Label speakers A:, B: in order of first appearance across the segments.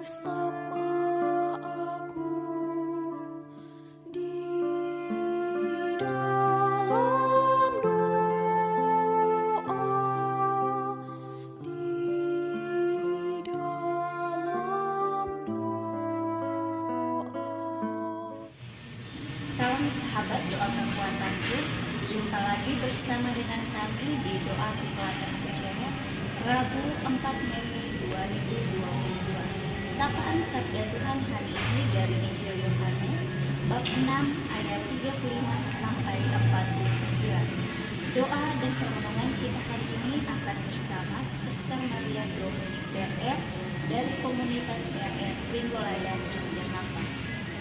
A: Sapa aku di dalam doa, di dalam doa.
B: Salam sahabat doa kekuatanku. Jumpa lagi bersama dengan kami di doa kekuatan percaya Rabu 4 Mei 2022. Sapaan Sabda Tuhan hari ini dari Injil Yohanes bab 6 ayat 35 sampai 49. Doa dan permohonan kita hari ini akan bersama Suster Maria Dominik PRR dari komunitas PRR Pinggolayan Yogyakarta.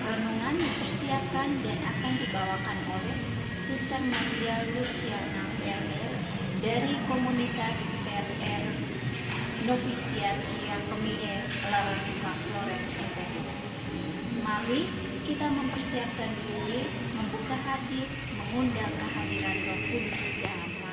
B: Renungan dipersiapkan dan akan dibawakan oleh Suster Maria Luciana PRR dari komunitas PRR Novisiat Ria Kemie Larangka Flores NTT. Mari kita mempersiapkan diri, membuka hati, mengundang kehadiran Roh Kudus dalam waktu.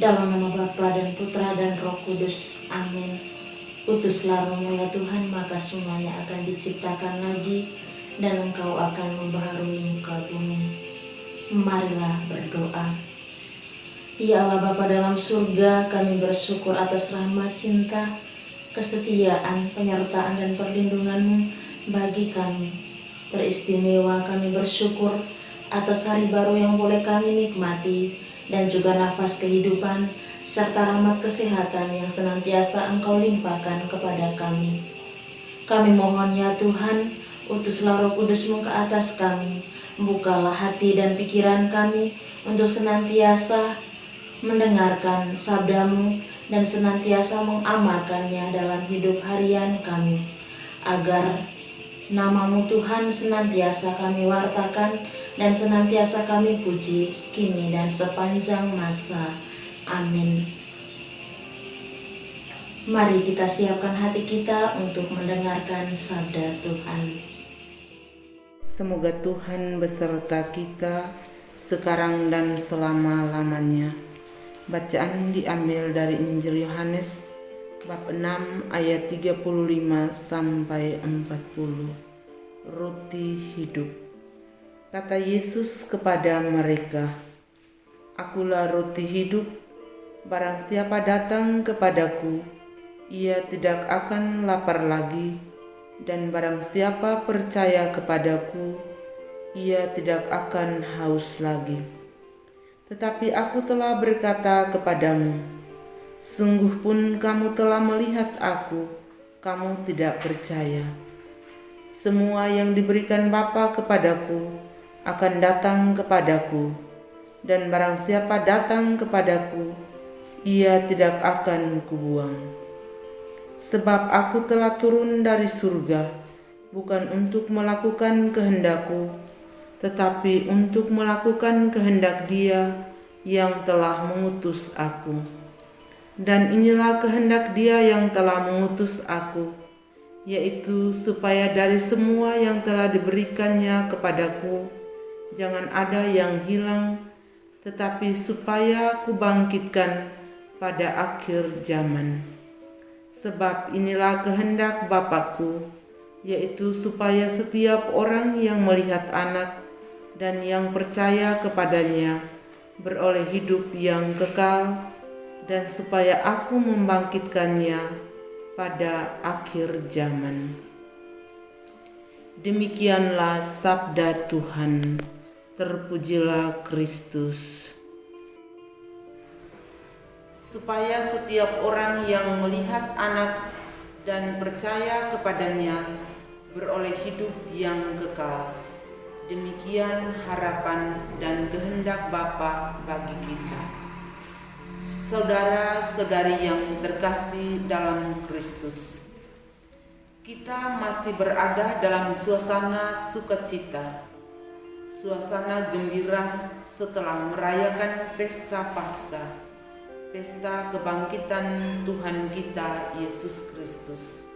C: Dalam nama Bapa dan Putra dan Roh Kudus, amin. Utuslah Roh-Mu ya Tuhan, maka semuanya akan diciptakan lagi, dan Engkau akan membaharui muka bumi. Marilah berdoa. Ya Allah Bapa dalam surga, kami bersyukur atas rahmat cinta, kesetiaan, penyertaan dan perlindungan-Mu bagi kami. Teristimewa kami bersyukur atas hari baru yang boleh kami nikmati, dan juga nafas kehidupan serta rahmat kesehatan yang senantiasa Engkau limpahkan kepada kami. Kami mohon ya Tuhan, utuslah Roh Kudus-Mu ke atas kami, bukalah hati dan pikiran kami untuk senantiasa mendengarkan sabda-Mu dan senantiasa mengamalkannya dalam hidup harian kami, agar nama-Mu Tuhan senantiasa kami wartakan dan senantiasa kami puji kini dan sepanjang masa. Amin. Mari kita siapkan hati kita untuk mendengarkan sabda Tuhan.
D: Semoga Tuhan beserta kita sekarang dan selama-lamanya. Bacaan diambil dari Injil Yohanes bab 6 ayat 35 sampai 40. Roti hidup. Kata Yesus kepada mereka, "Akulah roti hidup. Barang siapa datang kepadaku, ia tidak akan lapar lagi, dan barang siapa percaya kepadaku, ia tidak akan haus lagi. Tetapi aku telah berkata kepadamu, sungguh pun kamu telah melihat aku, kamu tidak percaya. Semua yang diberikan Bapa kepadaku akan datang kepadaku, dan barang siapa datang kepadaku, ia tidak akan kubuang. Sebab aku telah turun dari surga, bukan untuk melakukan kehendakku, tetapi untuk melakukan kehendak Dia yang telah mengutus aku. Dan inilah kehendak Dia yang telah mengutus aku, yaitu supaya dari semua yang telah diberikannya kepadaku, jangan ada yang hilang, tetapi supaya kubangkitkan pada akhir zaman. Sebab inilah kehendak Bapa-Ku, yaitu supaya setiap orang yang melihat Anak dan yang percaya kepadanya beroleh hidup yang kekal, dan supaya Aku membangkitkannya pada akhir zaman." Demikianlah sabda Tuhan. Terpujilah Kristus. Supaya setiap orang yang melihat Anak dan percaya kepadanya beroleh hidup yang kekal. Demikian harapan dan kehendak Bapa bagi kita. Saudara-saudari yang terkasih dalam Kristus, kita masih berada dalam suasana sukacita, suasana gembira setelah merayakan pesta Paskah, pesta kebangkitan Tuhan kita Yesus Kristus.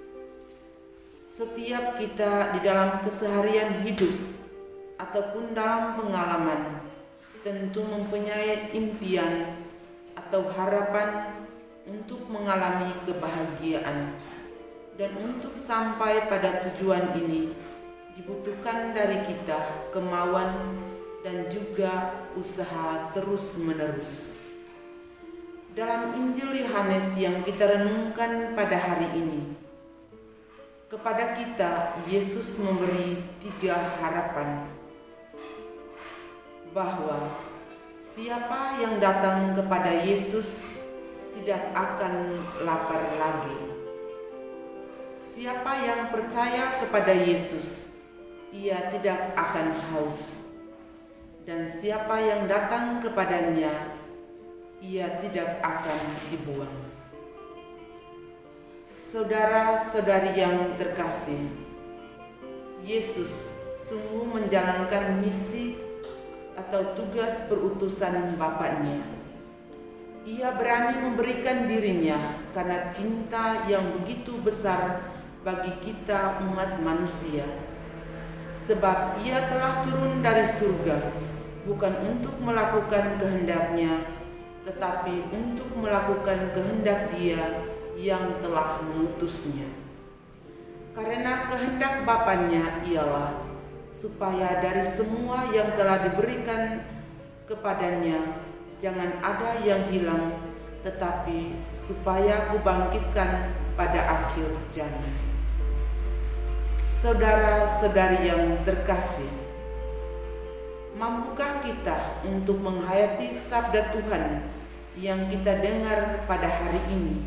D: Setiap kita di dalam keseharian hidup ataupun dalam pengalaman tentu mempunyai impian atau harapan untuk mengalami kebahagiaan, dan untuk sampai pada tujuan ini dibutuhkan dari kita kemauan dan juga usaha terus-menerus. Dalam Injil Yohanes yang kita renungkan pada hari ini, kepada kita Yesus memberi 3 harapan, bahwa siapa yang datang kepada Yesus tidak akan lapar lagi. Siapa yang percaya kepada Yesus, ia tidak akan haus. Dan siapa yang datang kepadanya, ia tidak akan dibuang. Saudara-saudari yang terkasih, Yesus sungguh menjalankan misi atau tugas perutusan Bapaknya. Ia berani memberikan dirinya karena cinta yang begitu besar bagi kita umat manusia. Sebab ia telah turun dari surga bukan untuk melakukan kehendak-Nya, tetapi untuk melakukan kehendak Dia yang telah mengutusnya. Karena kehendak Bapaknya ialah supaya dari semua yang telah diberikan kepadanya jangan ada yang hilang, tetapi supaya kubangkitkan pada akhir zaman. Saudara-saudari yang terkasih, mampukah kita untuk menghayati sabda Tuhan yang kita dengar pada hari ini?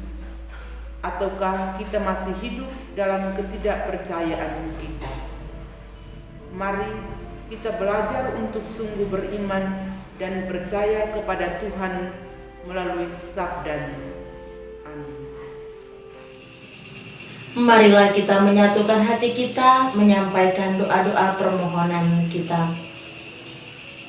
D: Ataukah kita masih hidup dalam ketidakpercayaan kita? Mari kita belajar untuk sungguh beriman dan percaya kepada Tuhan melalui sabda-Nya. Amin.
C: Marilah kita menyatukan hati kita, menyampaikan doa-doa permohonan kita.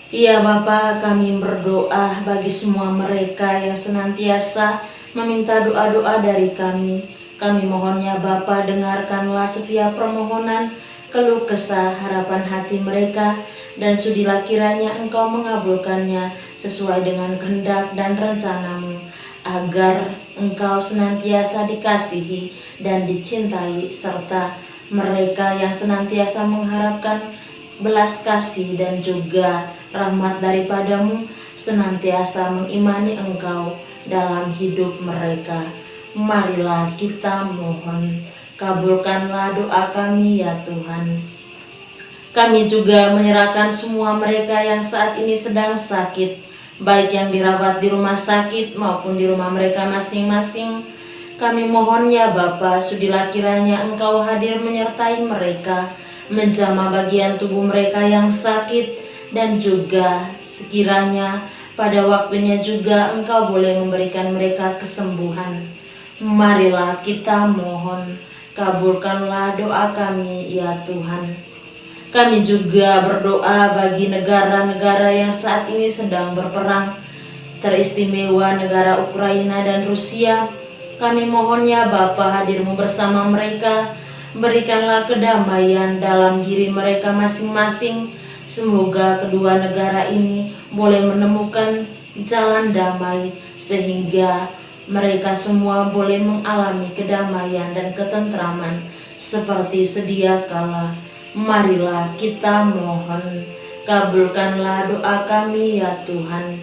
C: Ya Bapa, kami berdoa bagi semua mereka yang senantiasa meminta doa-doa dari kami. Kami mohonnya Bapa, dengarkanlah setiap permohonan, keluh kesah, harapan hati mereka, dan sudilah kiranya Engkau mengabulkannya sesuai dengan kehendak dan rencana-Mu, agar Engkau senantiasa dikasihi dan dicintai, serta mereka yang senantiasa mengharapkan belas kasih dan juga rahmat daripada-Mu senantiasa mengimani Engkau dalam hidup mereka. Marilah kita mohon, kabulkanlah doa kami ya Tuhan. Kami juga menyerahkan semua mereka yang saat ini sedang sakit, baik yang dirawat di rumah sakit maupun di rumah mereka masing-masing. Kami mohon ya Bapa, sudilah kiranya Engkau hadir menyertai mereka, menjamah bagian tubuh mereka yang sakit, dan juga sekiranya pada waktunya juga Engkau boleh memberikan mereka kesembuhan. Marilah kita mohon, kabulkanlah doa kami ya Tuhan. Kami juga berdoa bagi negara-negara yang saat ini sedang berperang, teristimewa negara Ukraina dan Rusia. Kami mohon ya Bapa, hadir-Mu bersama mereka, berikanlah kedamaian dalam diri mereka masing-masing. Semoga kedua negara ini boleh menemukan jalan damai, sehingga mereka semua boleh mengalami kedamaian dan ketentraman seperti sedia kala. Marilah kita mohon, kabulkanlah doa kami ya Tuhan.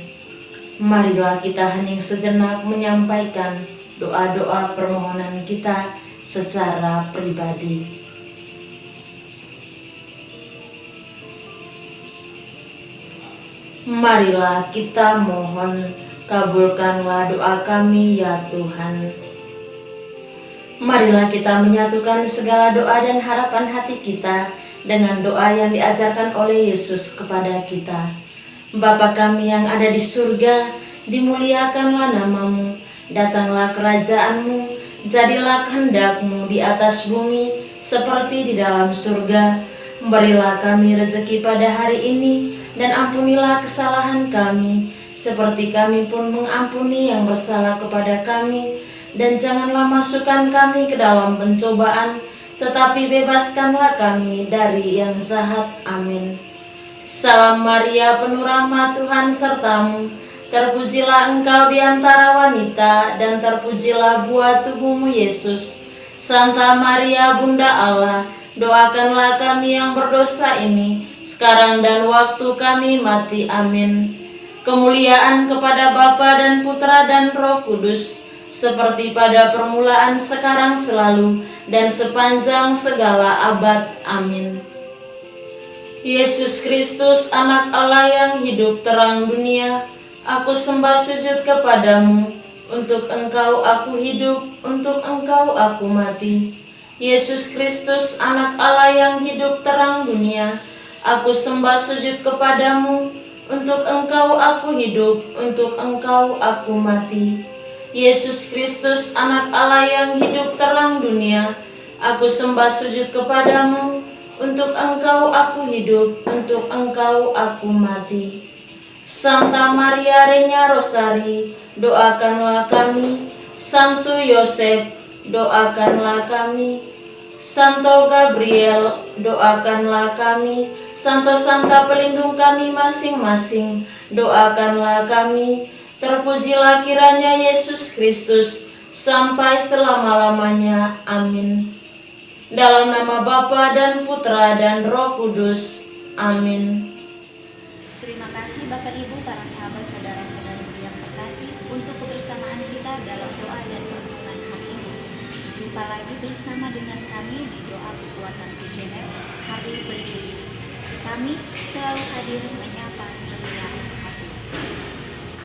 C: Marilah kita hening sejenak menyampaikan doa-doa permohonan kita secara pribadi. Marilah kita mohon, kabulkanlah doa kami ya Tuhan. Marilah kita menyatukan segala doa dan harapan hati kita dengan doa yang diajarkan oleh Yesus kepada kita. Bapa kami yang ada di surga, dimuliakanlah namamu, datanglah kerajaanmu, jadilah kehendak-Mu di atas bumi seperti di dalam surga. Berilah kami rezeki pada hari ini, dan ampunilah kesalahan kami, seperti kami pun mengampuni yang bersalah kepada kami. Dan janganlah masukkan kami ke dalam pencobaan, tetapi bebaskanlah kami dari yang jahat. Amin. Salam Maria, penuh rahmat, Tuhan sertamu. Terpujilah engkau di antara wanita, dan terpujilah buah tubuhmu Yesus. Santa Maria, Bunda Allah, doakanlah kami yang berdosa ini, sekarang dan waktu kami mati. Amin. Kemuliaan kepada Bapa dan Putra dan Roh Kudus, seperti pada permulaan, sekarang, selalu, dan sepanjang segala abad. Amin. Yesus Kristus, anak Allah yang hidup terang dunia, aku sembah sujud kepadamu. Untuk engkau aku hidup, untuk engkau aku mati. Yesus Kristus, anak Allah yang hidup terang dunia, aku sembah sujud kepadamu. Untuk engkau aku hidup, untuk engkau aku mati. Yesus Kristus, anak Allah yang hidup terang dunia, aku sembah sujud kepadamu. Untuk engkau aku hidup, untuk engkau aku mati. Santa Maria Regna Rosari, doakanlah kami. Santo Yosef, doakanlah kami. Santo Gabriel, doakanlah kami. Santo-santa pelindung kami masing-masing, doakanlah kami. Terpujilah kiranya Yesus Kristus sampai selama-lamanya. Amin. Dalam nama Bapa dan Putra dan Roh Kudus. Amin.
B: Terima kasih Bapak Ibu, para sahabat, saudara-saudari yang terkasih, untuk kebersamaan kita dalam doa dan renungan hari ini. Jumpa lagi bersama dengan kami di doa kekuatan pujian hari berikutnya. Kami selalu hadir menyapa